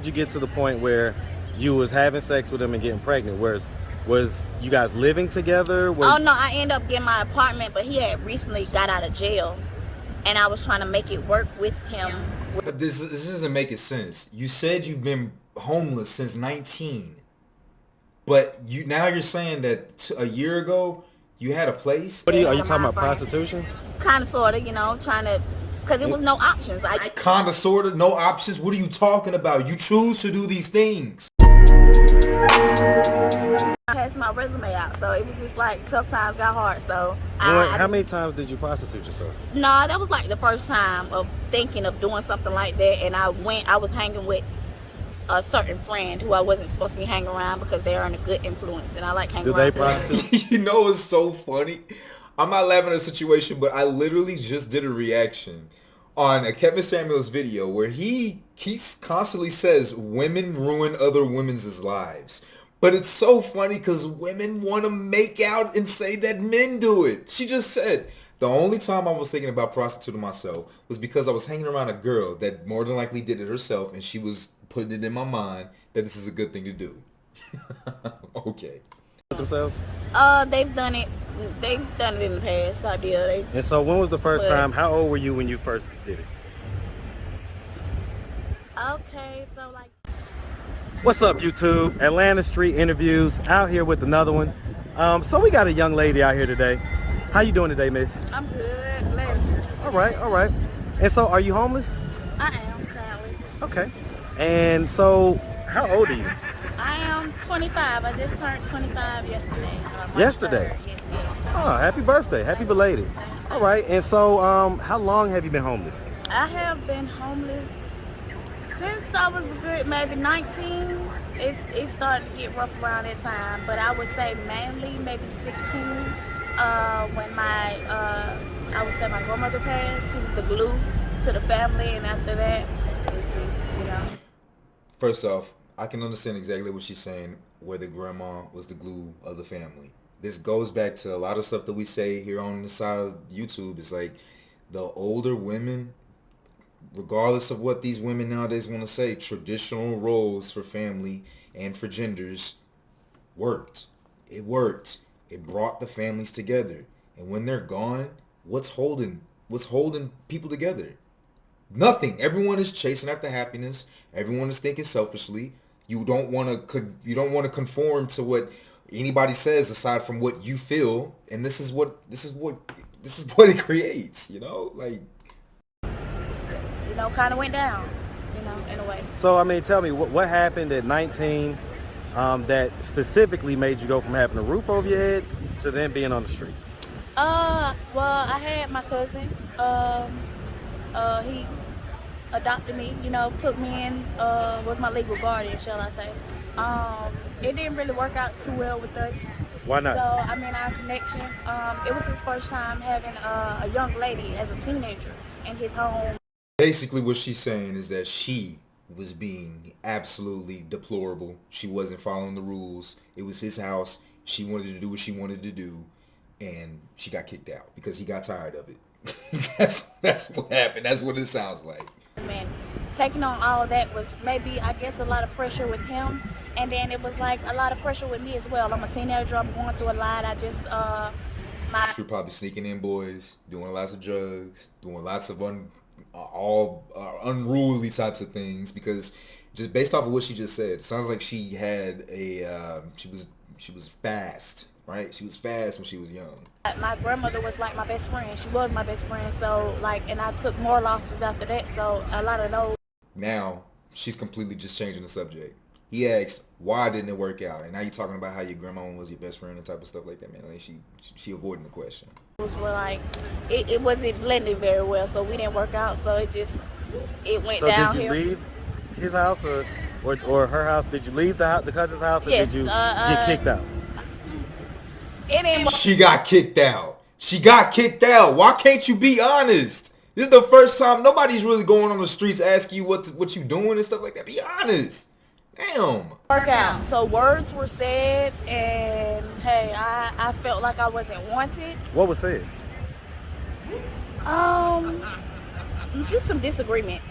did you get to the point where you was having sex with him and getting pregnant? Was you guys living together? Oh no, I ended up getting my apartment, but he had recently got out of jail, and I was trying to make it work with him. But this doesn't make sense. You said you've been homeless since 19, but you're saying that a year ago you had a place. Are you talking about prostitution? Kind of, sort of, trying to, because it was no options. Kind of, sort of, no options. What are you talking about? You choose to do these things. I passed my resume out, so it was just like tough times got hard. So how many times did you prostitute yourself? No, that was like the first time of thinking of doing something like that, and I was hanging with a certain friend who I wasn't supposed to be hanging around because they are in a good influence, and I like hanging around. Do they prostitute? You know, it's so funny. I'm not laughing at a situation, but I literally just did a reaction on a Kevin Samuels video where he constantly says women ruin other women's lives. But it's so funny because women want to make out and say that men do it. She just said, the only time I was thinking about prostituting myself was because I was hanging around a girl that more than likely did it herself, and she was putting it in my mind that this is a good thing to do. Okay. Themselves? They've done it. They've done it in the past. Type deal. And so when was the first time? How old were you when you first did it? Okay, so like. What's up, YouTube? Atlanta Street Interviews, out here with another one. So we got a young lady out here today. How you doing today, miss? I'm good, blessed. All right. And so, are you homeless? I am currently. Okay. And so, how old are you? I am 25. I just turned 25 yesterday. Yesterday? Yes. Oh, happy birthday. Happy belated. All right. And so, how long have you been homeless? I have been homeless since I was good, maybe 19. It started to get rough around that time, but I would say mainly maybe 16. When I would say my grandmother passed, she was the glue to the family, and after that, it just, First off, I can understand exactly what she's saying, where the grandma was the glue of the family. This goes back to a lot of stuff that we say here on the side of YouTube. It's like the older women, regardless of what these women nowadays want to say, traditional roles for family and for genders worked. It worked. It brought the families together. And when they're gone, what's holding people together? Nothing. Everyone is chasing after happiness. Everyone is thinking selfishly. You don't want to conform to what anybody says aside from what you feel, and this is what it creates, like kind of went down, in a way. So, I mean, tell me, what happened at 19 that specifically made you go from having a roof over your head to then being on the street? Well, I had my cousin. He adopted me, took me in, was my legal guardian, shall I say. It didn't really work out too well with us. Why not? So, our connection, it was his first time having a young lady as a teenager in his home. Basically what she's saying is that she was being absolutely deplorable. She wasn't following the rules. It was his house. She wanted to do what she wanted to do, and she got kicked out because he got tired of it. That's what happened. That's what it sounds like. Man, taking on all of that was maybe, I guess, a lot of pressure with him, and then it was like a lot of pressure with me as well. I'm a teenager. I'm going through a lot. I just You're probably sneaking in boys, doing lots of drugs, doing lots of unruly types of things, because just based off of what she just said, it sounds like she had she was fast, right? She was fast when she was young. My grandmother was like my best friend. She was my best friend. So and I took more losses after that. So a lot of those. Now she's completely just changing the subject. He asked, why didn't it work out? And now you're talking about how your grandma was your best friend and type of stuff like that, man. Like she avoiding the question. Were like, it wasn't blending very well, so we didn't work out. So it went downhill. So did you leave his house or her house? Did you leave the cousin's house, or yes, did you get kicked out? She got kicked out. She got kicked out. Why can't you be honest? This is the first time nobody's really going on the streets asking you what you doing and stuff like that. Be honest. Damn. Work out. So words were said, and hey, I felt like I wasn't wanted. What was said? Just some disagreements.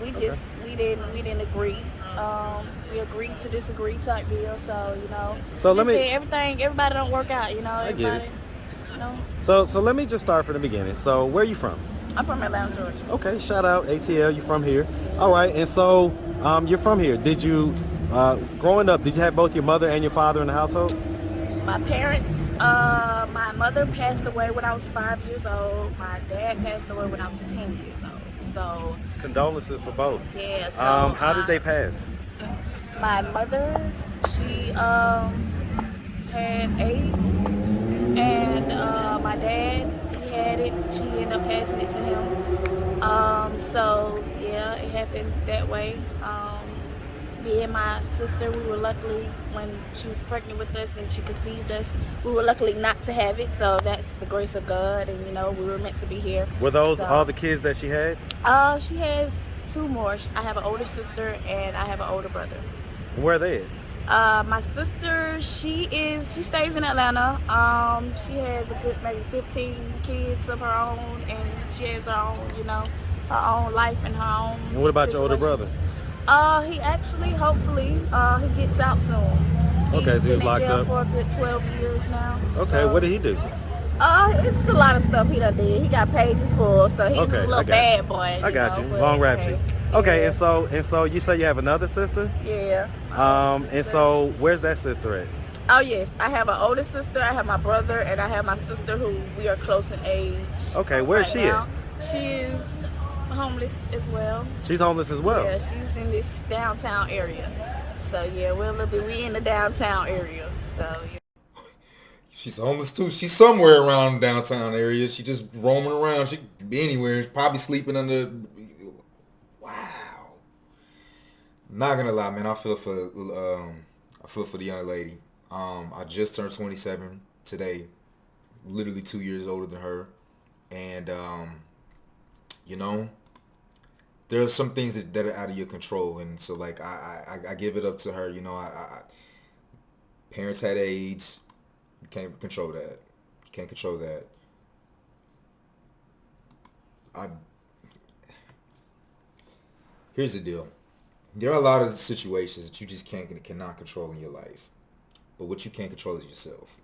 We didn't agree. agree to disagree type deal. So, So let just me. everybody don't work out, I get it. everybody, you know. So let me just start from the beginning. So where are you from? I'm from Atlanta, Georgia. Okay, shout out ATL. You from here? All right. And so you're from here. Did you, growing up, did you have both your mother and your father in the household? My parents, my mother passed away when I was 5 years old. My dad passed away when I was 10 years old. So, Condolences for both. yeah, so How did they pass? my mother, she had AIDS, and my dad, he had it. She ended up passing it to him. So yeah, it happened that way. Me and my sister, we were luckily, when she was pregnant with us and she conceived us, we were luckily not to have it. So that's the grace of God, and we were meant to be here. Were those So, all the kids that she had? she has two more. I have an older sister and I have an older brother. Where are they at? My sister, she stays in Atlanta. She has a good maybe 15 kids of her own, and she has her own, her own life and her own. And what about your older situations. brother? He actually, hopefully, he gets out soon. Okay, so he was been in locked jail up. for a good 12 years now. Okay, So, what did he do? It's a lot of stuff he done did. He got pages full, so he was Okay, a I little got bad boy. I got you. but, Long rap hey, sheet. Okay, yeah. and so you say you have another sister? Yeah. And so where's that sister at? Oh yes, I have an older sister, I have my brother, and I have my sister who we are close in age. Okay, where's right she now. at? She is homeless as well. She's homeless as well. Yeah, she's in this downtown area. So yeah, we in the downtown area. So yeah. She's homeless too. She's somewhere around downtown area. She just roaming around. She could be anywhere. She's probably sleeping under. Wow. Not gonna lie, man. I feel for the young lady. I just turned 27 today. Literally 2 years older than her, and there are some things that are out of your control, and so like I give it up to her. Parents had AIDS. You can't control that. You can't control that. Here's the deal. There are a lot of situations that you just cannot control in your life. But what you can't control is yourself.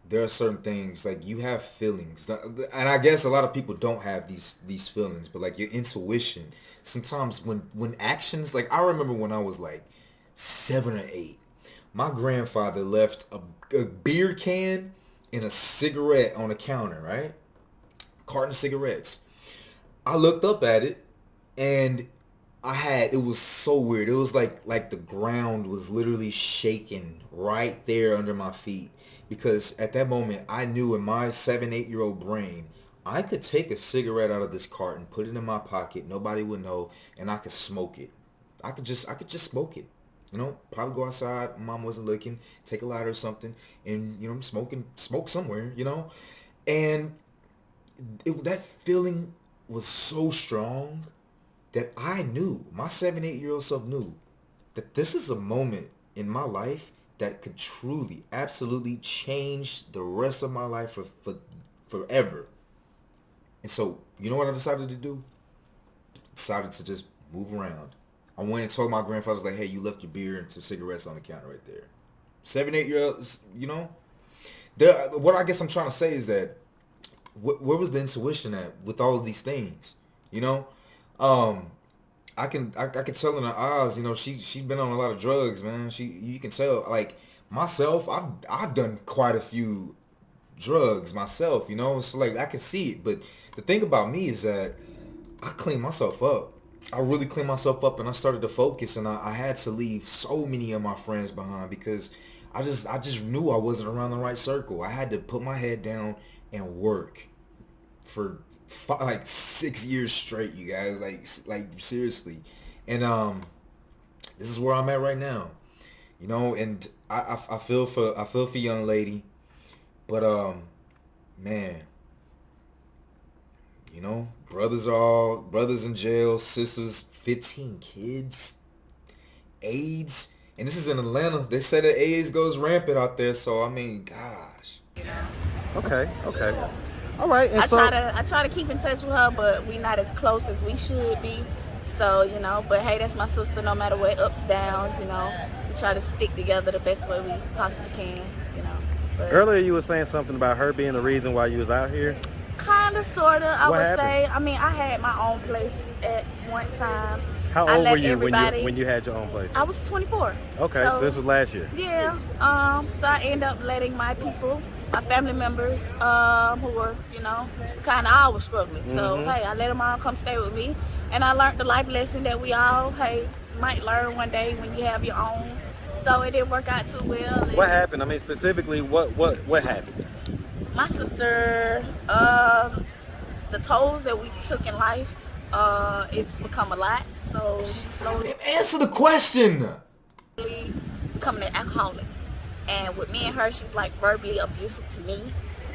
There are certain things, like you have feelings. And I guess a lot of people don't have these feelings, but like your intuition, sometimes when actions, like I remember when I was like 7 or 8, my grandfather left a beer can and a cigarette on the counter, right? Carton of cigarettes. I looked up at it and it was so weird. It was like the ground was literally shaking right there under my feet. Because at that moment, I knew in my 7, 8-year-old brain, I could take a cigarette out of this carton, put it in my pocket, nobody would know, and I could smoke it. I could just smoke it. Probably go outside, mom wasn't looking, take a lighter or something, and, smoke somewhere, And that feeling was so strong that I knew, my 7, 8-year-old self knew, that this is a moment in my life that could truly, absolutely change the rest of my life for forever. And so, you know what I decided to do? Decided to just move around. I went and told my grandfather, I was like, hey, you left your beer and some cigarettes on the counter right there. 7, 8-year-olds, what I guess I'm trying to say is that, where was the intuition at with all of these things? I can tell in her eyes, she's been on a lot of drugs, man. You can tell, like myself, I've done quite a few drugs myself, so like I can see it. But the thing about me is that I clean myself up. I really cleaned myself up, and I started to focus, and I had to leave so many of my friends behind because I just knew I wasn't around the right circle. I had to put my head down and work for 6 years straight, you guys, like seriously. And this is where I'm at right now, and I feel for young lady, but man, brothers in jail, sisters, 15 kids, AIDS, and this is in Atlanta. They say that AIDS goes rampant out there, so I mean, gosh. Okay. All right. And I try to keep in touch with her, but we not as close as we should be. So, you know, but hey, that's my sister. No matter what, ups, downs, you know, we try to stick together the best way we possibly can, you know. But Earlier you were saying something about her being the reason why you was out here. kind of, sort of, I What would happened? say. I mean, I had my own place at one time. How I old let were you everybody, when you had your own place? I was 24. Okay, so this was last year. Yeah. So I end up letting my people, my family members, who were, you know, kind of all was struggling. So hey, I let them all come stay with me, and I learned the life lesson that we all, hey, might learn one day when you have your own. So it didn't work out too well. And What happened? I mean, specifically, what happened? my sister, the tolls that we took in life, it's become a lot. So slowly Answer the question. becoming an alcoholic. And with me and her, she's like verbally abusive to me.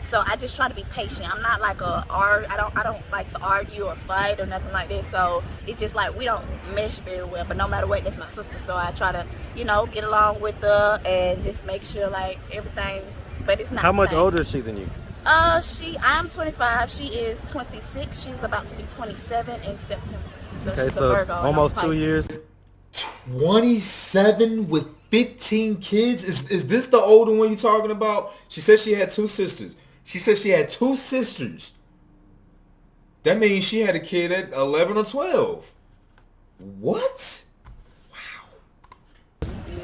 So I just try to be patient. I'm not like I don't like to argue or fight or nothing like that. So it's just like we don't mesh very well. But no matter what, that's my sister. So I try to, you know, get along with her and just make sure like everything's. But it's not. How the much same. older is she than you? I'm 25. She is 26. She's about to be 27 in September. So Okay, she's a so Virgo, and I'm almost 2 Pisces. years. 27 with 15 kids? Is this the older one you talking about? She said she had two sisters. She said she had two sisters. That means she had a kid at 11 or 12. What?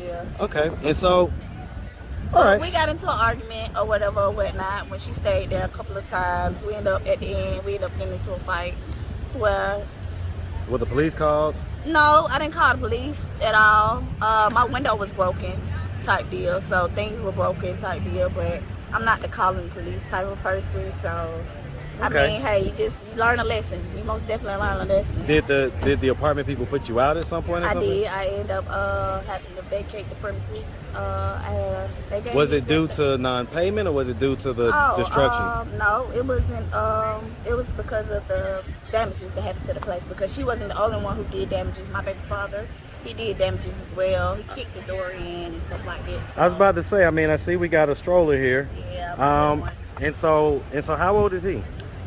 Yeah. Okay, and so, all right. We got into an argument or whatever or whatnot when she stayed there a couple of times. We ended up at the end, we ended up getting into a fight to where, Were the police called? no, I didn't call the police at all. My window was broken type deal, so things were broken type deal, but I'm not the calling police type of person, so I Okay. mean, hey, you learn a lesson. You most definitely learn a lesson. Did the apartment people put you out at some point or I something? did. I ended up having to vacate the premises. They gave Was me it due to non-payment or was it due to the destruction? No, it wasn't. It was because of the damages that happened to the place. Because she wasn't the only one who did damages. My baby father, he did damages as well. He kicked the door in and stuff like that. So, I was about to say, I mean, I see we got a stroller here. Yeah. my little one. And so how old is he?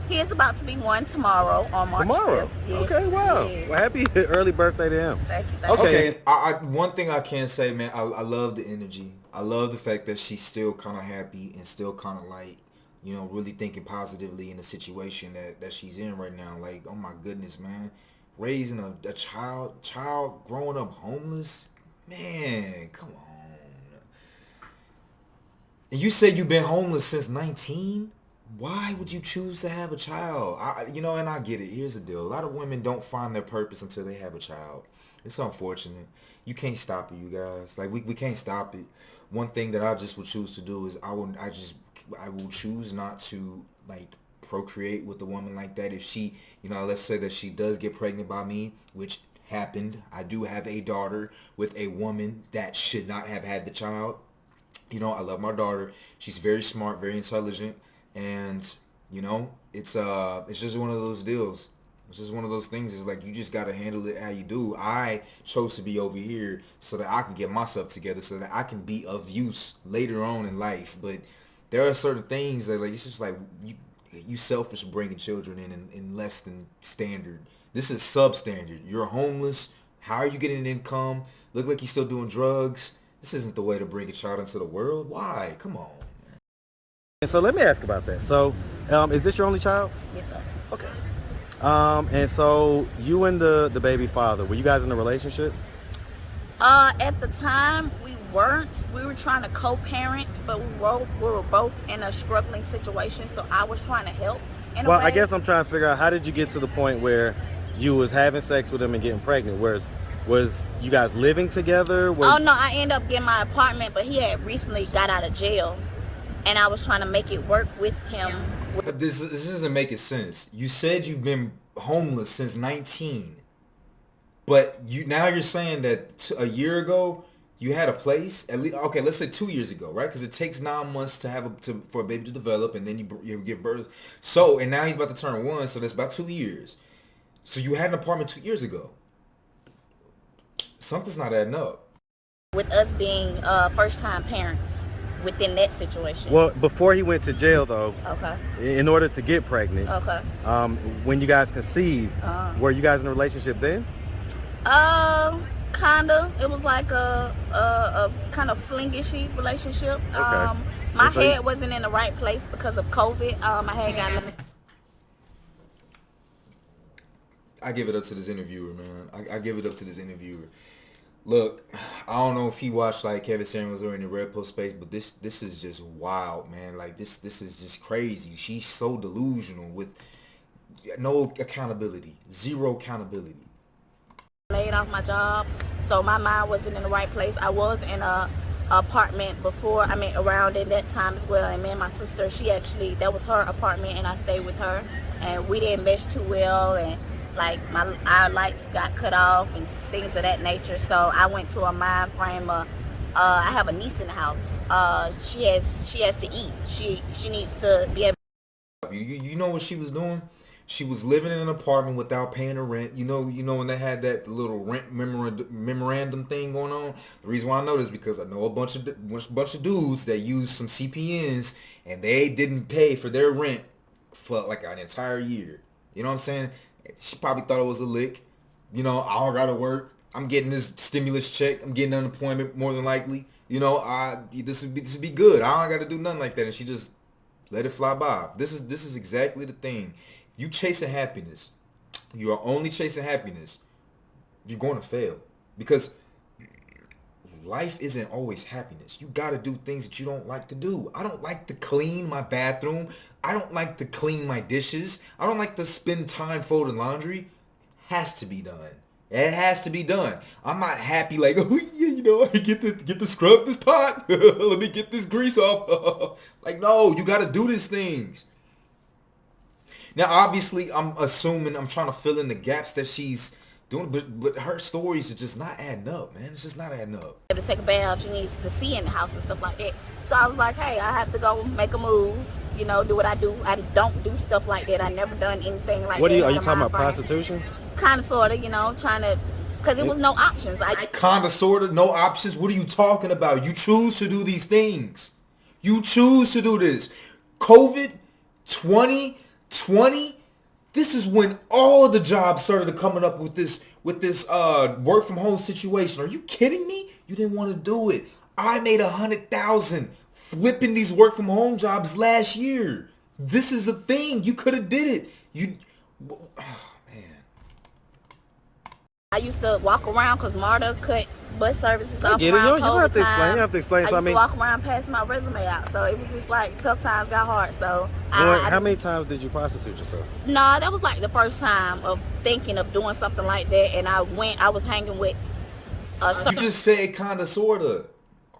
He is about to be one tomorrow on March Tomorrow. 5th. Yes, Okay, wow. yes. Well, happy early birthday to him. Thank you. Thank you. Okay. I one thing I can say, man, I love the energy. I love the fact that she's still kind of happy and still kind of like, you know, really thinking positively in the situation that she's in right now. Like, oh my goodness, man, raising a child growing up homeless, man, come on. And you said you've been homeless since 19? Why would you choose to have a child? And I get it. Here's the deal. A lot of women don't find their purpose until they have a child. It's unfortunate. You can't stop it, you guys. Like, we can't stop it. One thing that I just would choose to do is I will choose not to, like, procreate with a woman like that. If she, let's say that she does get pregnant by me, which happened. I do have a daughter with a woman that should not have had the child. I love my daughter. She's very smart, very intelligent. And, it's just one of those deals. It's just one of those things. It's like you just got to handle it how you do. I chose to be over here so that I can get myself together so that I can be of use later on in life. But there are certain things that, like, it's just like you selfish bringing children in less than standard. This is substandard. You're homeless. How are you getting an income? Look like you're still doing drugs. This isn't the way to bring a child into the world. Why? Come on. And so let me ask about that. So, is this your only child? Yes, sir. Okay. And so you and the baby father, were you guys in a relationship? At the time, we weren't. We were trying to co-parent, but we were both in a struggling situation, so I was trying to help in a Well, way. I guess I'm trying to figure out, how did you get to the point where you was having sex with him and getting pregnant? Was you guys living together? Oh, no, I ended up getting my apartment, but he had recently got out of jail, and I was trying to make it work with him. But this doesn't make sense. You said you've been homeless since 19, but you're saying that a year ago you had a place. At least, okay, let's say 2 years ago, right? Because it takes 9 months for a baby to develop, and then you give birth. So, and now he's about to turn 1, so that's about 2 years. So you had an apartment 2 years ago. Something's not adding up. With us being first-time parents within that situation. Well, before he went to jail, though, Okay. in order to get pregnant, Okay. when you guys conceived, were you guys in a relationship then? Kinda. It was like a kind of flingishy relationship. Okay. My And so you- head wasn't in the right place because of COVID. I had got limited. I give it up to this interviewer, man. I give it up to this interviewer. Look, I don't know if he watched like Kevin Samuels or in the Red Pill space, but this is just wild, man. Like this is just crazy. She's so delusional with no accountability, zero accountability. Laid off my job, so my mind wasn't in the right place. I was in a apartment before, I mean around in that time as well, and me and my sister, she actually, that was her apartment and I stayed with her, and we didn't mesh too well, and like our lights got cut off and things of that nature. So I went to a mind frame of I have a niece in the house. She has to eat. She needs to be able. You know what she was doing? She was living in an apartment without paying her rent. You know when they had that little rent memorandum thing going on. The reason why I know this is because I know a bunch of dudes that use some CPNs and they didn't pay for their rent for like an entire year. You know what I'm saying? She probably thought it was a lick. You know, I don't gotta work. I'm getting this stimulus check. I'm getting unemployment more than likely. You know, this would be good. I don't gotta do nothing like that. And she just let it fly by. This is exactly the thing. You chasing happiness. You are only chasing happiness. You're going to fail because life isn't always happiness. You got to do things that you don't like to do. I don't like to clean my bathroom. I don't like to clean my dishes. I don't like to spend time folding laundry. Has to be done. It has to be done. I'm not happy like, oh yeah, you know, I get to scrub this pot. Let me get this grease off. Like, no, you got to do these things. Now, obviously, I'm trying to fill in the gaps that she's doing, but her stories are just not adding up, man. It's just not adding up. To take a bath, she needs to see in the house and stuff like that. So I was like, hey, I have to go make a move, you know, do what I do. I don't do stuff like that. I never done anything like What that. are you talking about, prostitution? Kind of, sort of, you know, trying to, because it was no options. Kind of, sort of, no options. What are you talking about? You choose to do these things. You choose to do this. COVID 2020, this is when all the jobs started coming up with this work from home situation. Are you kidding me? You didn't want to do it. I made $100,000 flipping these work from home jobs last year. This is a thing. You could have did it. I used to walk around because MARTA cut bus services off You around don't have to explain. time. You have to explain. I So, used to walk around passing my resume out. So it was just like tough times got hard. So how many times did you prostitute yourself? Nah, that was like the first time of thinking of doing something like that. And I was hanging with You just said kind of, sort of.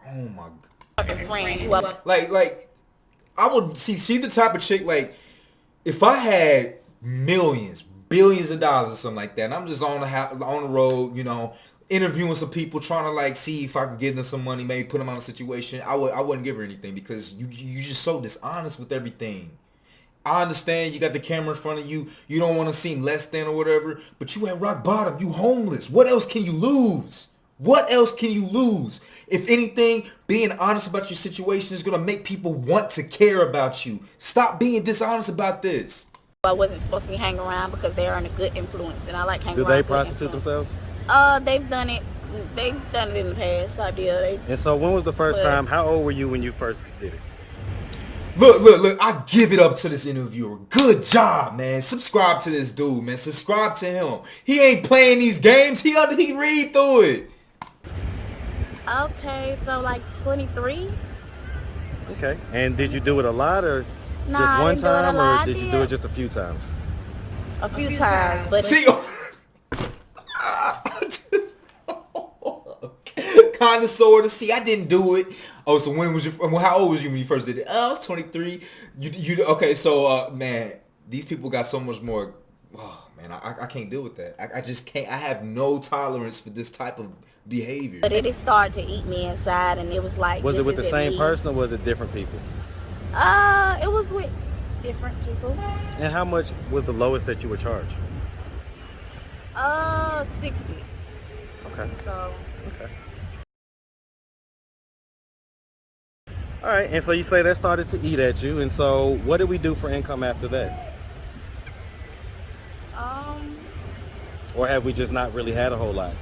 Oh my God. friend. Like, I would see the type of chick, like, if I had millions, billions of dollars or something like that, and I'm just on the road, you know, interviewing some people, trying to like see if I can give them some money, maybe put them on a situation, I wouldn't give her anything because you just so dishonest with everything. I understand you got the camera in front of you, you don't want to seem less than or whatever, but you at rock bottom, you homeless. What else can you lose? What else can you lose? If anything, being honest about your situation is going to make people want to care about you. Stop being dishonest about this. I wasn't supposed to be hanging around because they are a good influence, and I like hanging Do around. they prostitute themselves? They've done it. They've done it in the past. I did. And so when was the first time? How old were you when you first did it? Look, I give it up to this interviewer. Good job, man. Subscribe to this dude, man. Subscribe to him. He ain't playing these games. He read through it. Okay, so like 23. Okay. And did you do it a lot or Nah, just I one didn't do it a time, lot. or did you do it just a few times? A few times, but See, kind of, sort of. See, I didn't do it. Oh, so how old was you when you first did it? I was 23. You okay? So, man, these people got so much more. Oh man, I can't deal with that. I just can't. I have no tolerance for this type of behavior. But it started to eat me inside, and it was like. Was it with the same me. person or was it different people? It was with different people. And how much was the lowest that you were charged? 60. Okay. So. Okay. All right, and so you say that started to eat at you, and so what did we do for income after that? Or have we just not really had a whole lot?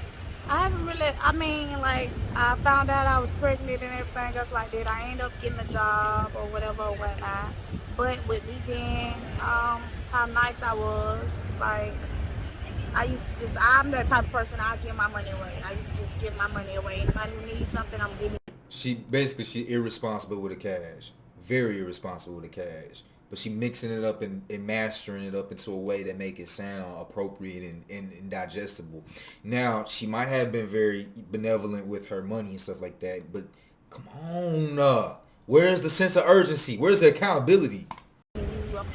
I haven't really, I mean, like, I found out I was pregnant and everything else like that. I ended up getting a job or whatever or whatnot. But with me being, how nice I was, like, I used to just, I'm that type of person, I'll give my money away. I used to just give my money away. Anybody who needs something, I'm giving. She irresponsible with the cash, very irresponsible with the cash. But she mixing it up and mastering it up into a way that make it sound appropriate and digestible. Now she might have been very benevolent with her money and stuff like that, but come on, where's the sense of urgency? Where's the accountability? I'm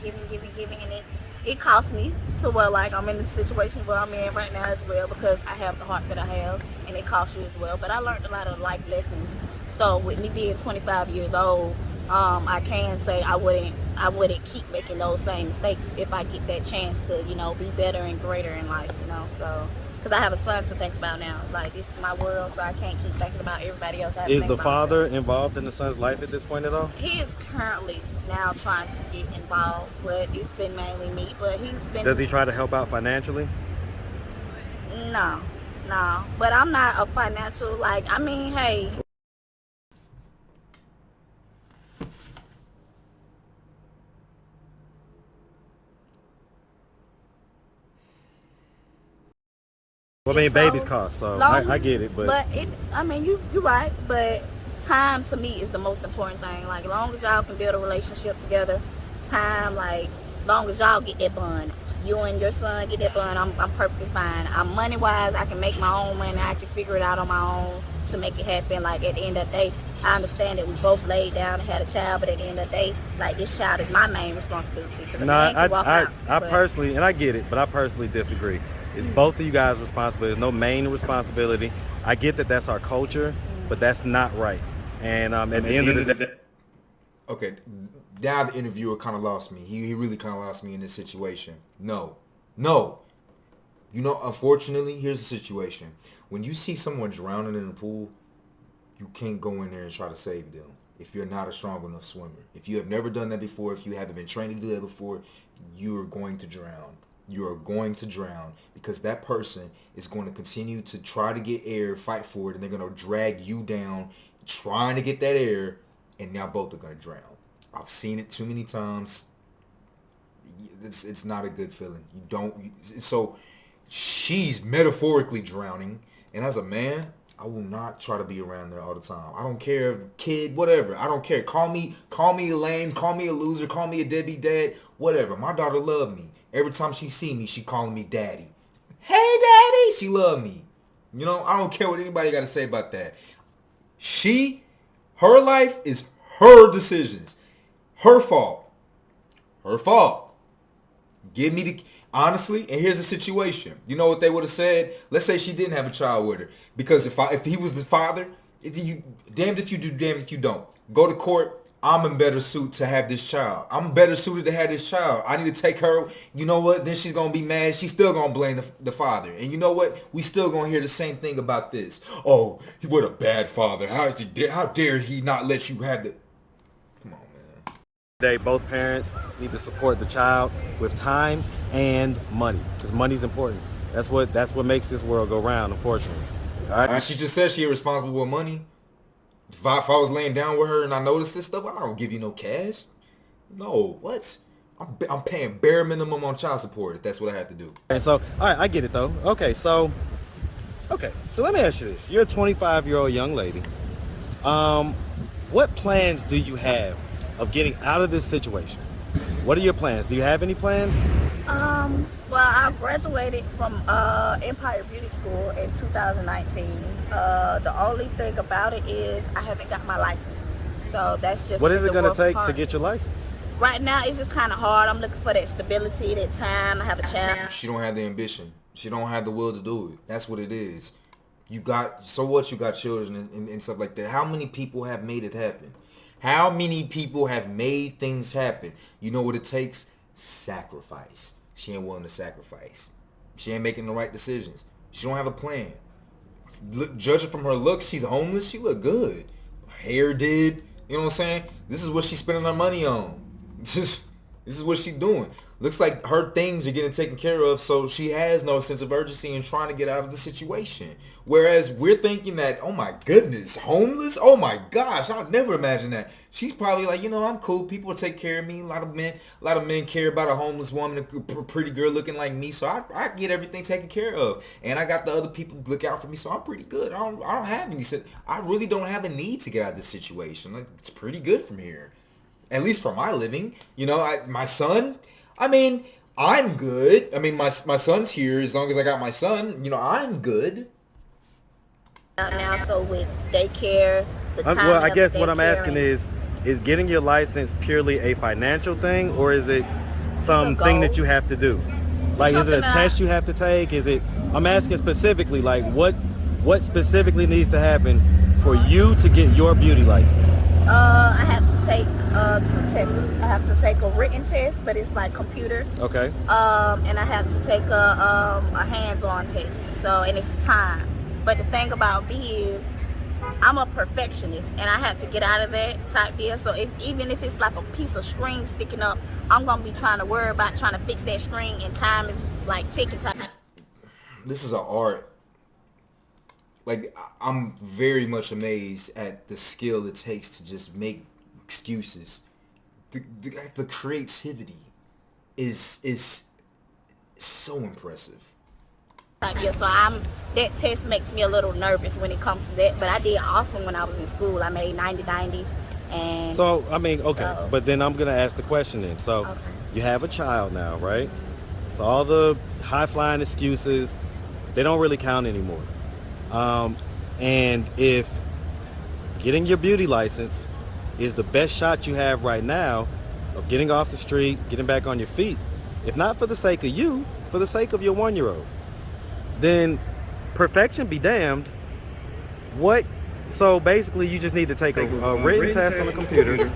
giving, and it cost me to where like I'm in the situation where I'm in right now as well because I have the heart that I have, and it costs you as well. But I learned a lot of life lessons. So with me being 25 years old, I can say I wouldn't keep making those same mistakes if I get that chance to, be better and greater in life, So, because I have a son to think about now. Like, this is my world, so I can't keep thinking about everybody else. I have to Is think the about father myself. involved in the son's life at this point at all? He is currently now trying to get involved, but it's been mainly me. But he's been. Does he try to help out financially? No, no. But I'm not a financial, like, I mean, hey. Well, I mean, So, babies cost, so I get it, but I mean, you're right, but time to me is the most important thing. Like, as long as y'all can build a relationship together, time, like, long as y'all get that bond, you and your son get that bond, I'm perfectly fine. I'm money-wise, I can make my own money, I can figure it out on my own to make it happen. Like, at the end of the day, I understand that we both laid down and had a child, but at the end of the day, like, this child is my main responsibility. Because no, I but personally, and I get it, but I personally disagree. It's both of you guys' responsibility. There's no main responsibility. I get that that's our culture, but that's not right. And at the end of the day, Okay, now the interviewer kind of lost me. He really kind of lost me in this situation. No. Unfortunately, here's the situation. When you see someone drowning in a pool, you can't go in there and try to save them if you're not a strong enough swimmer. If you have never done that before, if you haven't been trained to do that before, you are going to drown. You are going to drown because that person is going to continue to try to get air, fight for it, and they're going to drag you down trying to get that air, and now both are going to drown. I've seen it too many times. It's not a good feeling. So she's metaphorically drowning, and as a man, I will not try to be around there all the time. I don't care, kid, whatever. I don't care. Call me a lame, call me a loser, call me a deadbeat dad, whatever. My daughter love me. Every time she see me, she calling me daddy. Hey, daddy. She love me. I don't care what anybody got to say about that. Her life is her decisions. Her fault. Her fault. Honestly, and here's the situation. You know what they would have said? Let's say she didn't have a child with her. Because if he was the father, damned if you do, damned if you don't. Go to court. I'm in better suit to have this child. I'm better suited to have this child. I need to take her. You know what? Then she's going to be mad. She's still going to blame the father. And you know what? We still going to hear the same thing about this. Oh, what a bad father. How dare he not let you have the... Come on, man. both parents need to support the child with time and money, because money's important. That's what makes this world go round, unfortunately. All right. She just said she irresponsible with money. If I was laying down with her and I noticed this stuff, I don't give you no cash. No, what? I'm paying bare minimum on child support if that's what I have to do. And so, all right, I get it though. Okay, so let me ask you this. You're a 25-year-old young lady. What plans do you have of getting out of this situation? What are your plans? Do you have any plans? Well, I graduated from Empire Beauty School in 2019. The only thing about it is I haven't got my license. So that's just... What is it going to take to get your license? Right now, it's just kind of hard. I'm looking for that stability, that time. I have a child. She don't have the ambition. She don't have the will to do it. That's what it is. So what? You got children and stuff like that. How many people have made it happen? How many people have made things happen? You know what it takes? Sacrifice. She ain't willing to sacrifice. She ain't making the right decisions. She don't have a plan. Judging from her looks, she's homeless. She look good. Her hair did. You know what I'm saying? This is what she's spending her money on. This is what she's doing. Looks like her things are getting taken care of, so she has no sense of urgency in trying to get out of the situation. Whereas we're thinking that, oh my goodness, homeless? Oh my gosh, I'd never imagine that. She's probably like, I'm cool. People will take care of me. A lot of men care about a homeless woman, a pretty girl looking like me, so I get everything taken care of. And I got the other people to look out for me, so I'm pretty good. I don't have any. I really don't have a need to get out of this situation. Like, it's pretty good from here. At least for my living. My son, I'm good. My son's here as long as I got my son. I'm good. Now, so with daycare, the time Well, I guess of what I'm daycare asking and is getting your license purely a financial thing, or is it a something that goal. you have to do? Like, is it a Something that test you have to take? I'm asking specifically, like, what specifically needs to happen for you to get your beauty license? I have to take 2 tests. I have to take a written test, but it's like computer. Okay. And I have to take a hands-on test. So, and it's time. But the thing about me is, I'm a perfectionist, and I have to get out of that type deal. So even if it's like a piece of string sticking up, I'm gonna be trying to worry about trying to fix that string, and time is like ticking time. This is an art. Like, I'm very much amazed at the skill it takes to just make excuses. The creativity is so impressive. Yeah, so that test makes me a little nervous when it comes to that. But I did awesome when I was in school. I made 90, and So, okay, so, but then I'm going to ask the question then. So, okay. you have a child now, right? So all the high-flying excuses, they don't really count anymore. And if getting your beauty license is the best shot you have right now of getting off the street, getting back on your feet, if not for the sake of you, for the sake of your 1-year-old, then perfection be damned. So basically you just need to take a written test on the computer.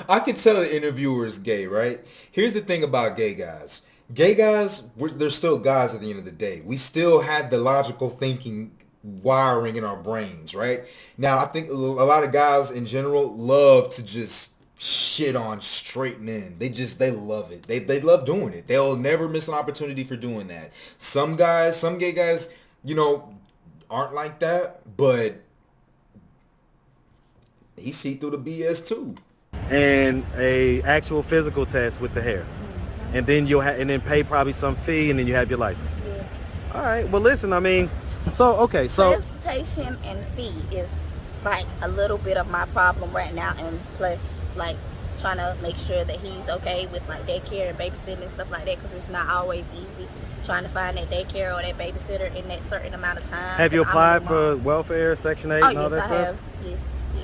I can tell the interviewer is gay, right? Here's the thing about gay guys. Gay guys, they're still guys at the end of the day. We still have the logical thinking wiring in our brains, right? Now, I think a lot of guys in general love to just shit on straight men. They love it. They love doing it. They'll never miss an opportunity for doing that. Some gay guys, aren't like that, but he see through the BS too. And a actual physical test with the hair. And then and then pay probably some fee, and then you have your license. Yeah. All right. Well, listen, so Transportation and fee is like a little bit of my problem right now, and plus like trying to make sure that he's okay with like daycare and babysitting and stuff like that, because it's not always easy trying to find that daycare or that babysitter in that certain amount of time. Have you applied for welfare, Section 8, and all that stuff? Oh, yes, I have. Yes.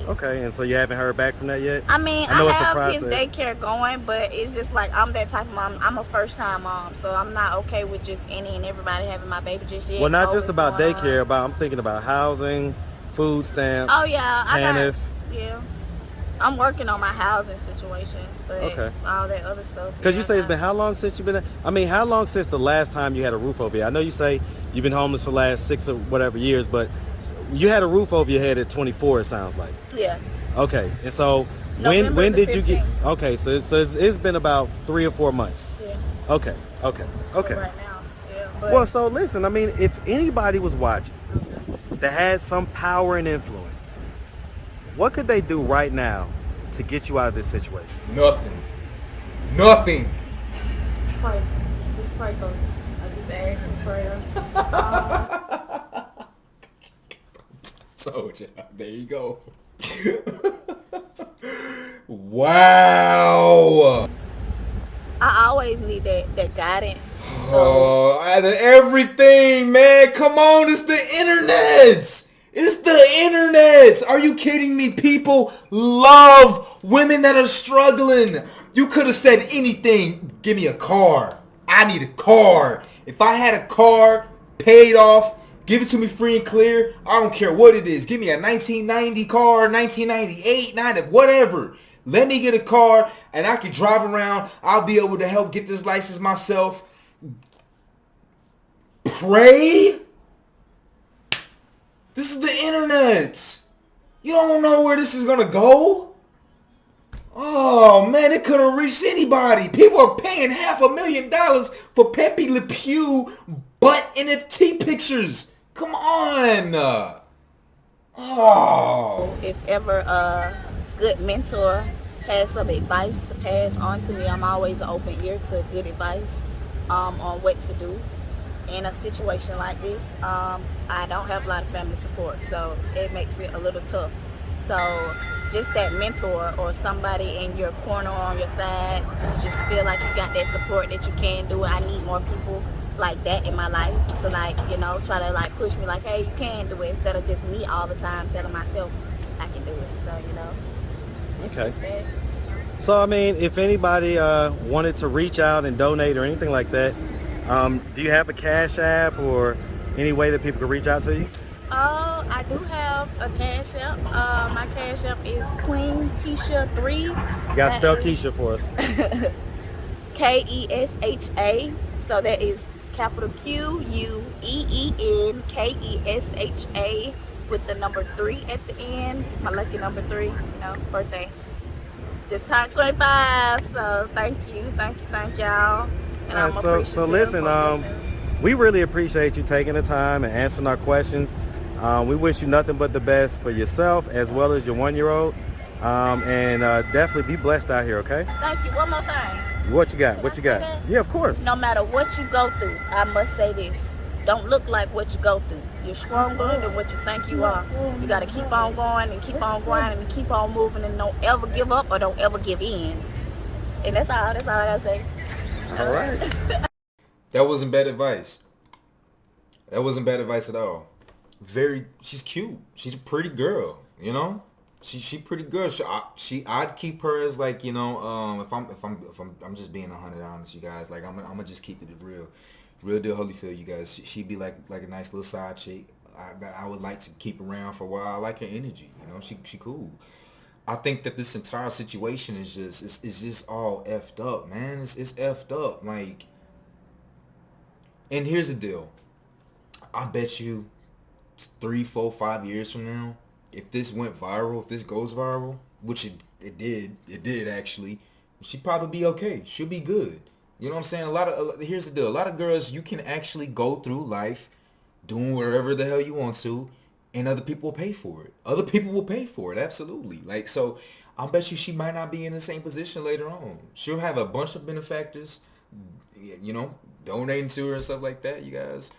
Okay, and so you haven't heard back from that yet? I know it's a have his process. daycare going, but it's just like I'm that type of mom. I'm a first-time mom, so I'm not okay with just any and everybody having my baby just yet. Well, not just What's about going daycare, on. I'm thinking about housing, food stamps, Oh yeah, TANF. I'm working on my housing situation, but Okay. all that other stuff. Because you say it's been how long since you've been, how long since the last time you had a roof over your head? I know you say you've been homeless for the last 6 or whatever years, but you had a roof over your head at 24, it sounds like. Yeah. Okay, and so November when the did you get? 15th. Okay, so it's been about 3 or 4 months. Yeah. Okay. But right now, yeah. But Well, so listen, if anybody was watching that had some power and influence, what could they do right now to get you out of this situation? Nothing. pray. Just pray for me. I just ask for prayer. Told you. There you go. Wow. I always need that guidance. So Oh, out of everything, man. Come on, it's the internet. It's the internet. Are you kidding me? People love women that are struggling. You could have said anything. Give me a car. I need a car. If I had a car paid off, give it to me free and clear. I don't care what it is. Give me a 1990 car, 1998, 90, whatever. Let me get a car and I can drive around. I'll be able to help get this license myself. Pray? This is the internet. You don't know where this is going to go? Oh man, it could have reached anybody. People are paying $500,000 for Pepe Le Pew butt NFT pictures. Come on. Oh. If ever a good mentor has some advice to pass on to me, I'm always an open ear to good advice on what to do in a situation like this. I don't have a lot of family support, so it makes it a little tough. So just that mentor or somebody in your corner or on your side to just feel like you got that support that you can do it. I need more people like that in my life to try to push me hey, you can do it, instead of just me all the time telling myself I can do it. So Okay. So I mean, if anybody wanted to reach out and donate or anything like that, do you have a Cash App or any way that people can reach out to you? I do have a Cash App. My Cash App is Queen Keisha 3. You gotta spell Keisha for us. Kesha. So that is capital QUEENKESHA with the number 3 at the end. My lucky number 3, birthday. Just turned 25, so thank y'all. And I'm appreciative. So listen, we really appreciate you taking the time and answering our questions. We wish you nothing but the best for yourself as well as your 1-year-old. And definitely be blessed out here, okay? Thank you. One more thing. What you got? Can What I you say got? that? Yeah, of course. No matter what you go through, I must say this. Don't look like what you go through. You're stronger than what you think you are. You got to keep on going and keep on grinding and keep on moving, and don't ever give up or don't ever give in. And that's all I got to say. All right. That wasn't bad advice. That wasn't bad advice at all. She's cute. She's a pretty girl, you know? She pretty good. I'd keep her as if I'm just being 100 honest, you guys. I'm gonna just keep it real deal Holyfield, you guys. She'd be like a nice little side chick. I would like to keep around for a while. I like her energy, you know. She cool. I think that this entire situation is just all effed up, man. It's effed up. And here's the deal. I bet you 3, 4, 5 years from now, if this went viral, if this goes viral, which it did actually, she'd probably be okay. She'll be good. You know what I'm saying? Here's the deal. A lot of girls, you can actually go through life doing whatever the hell you want to, and other people will pay for it. Other people will pay for it, absolutely. So I'll bet you she might not be in the same position later on. She'll have a bunch of benefactors, donating to her and stuff like that, you guys.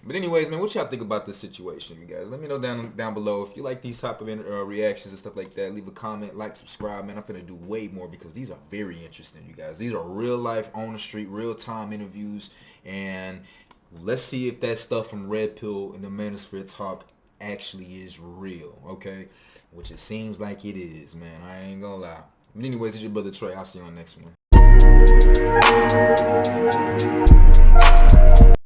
But anyways, man, what y'all think about this situation, you guys? Let me know down below. If you like these type of reactions and stuff like that, leave a comment, subscribe, man. I'm finna do way more because these are very interesting, you guys. These are real life, on the street, real time interviews. And let's see if that stuff from Red Pill and the Manosphere Talk actually is real, okay? Which it seems like it is, man. I ain't gonna lie. But anyways, it's your brother Trey. I'll see you on the next one.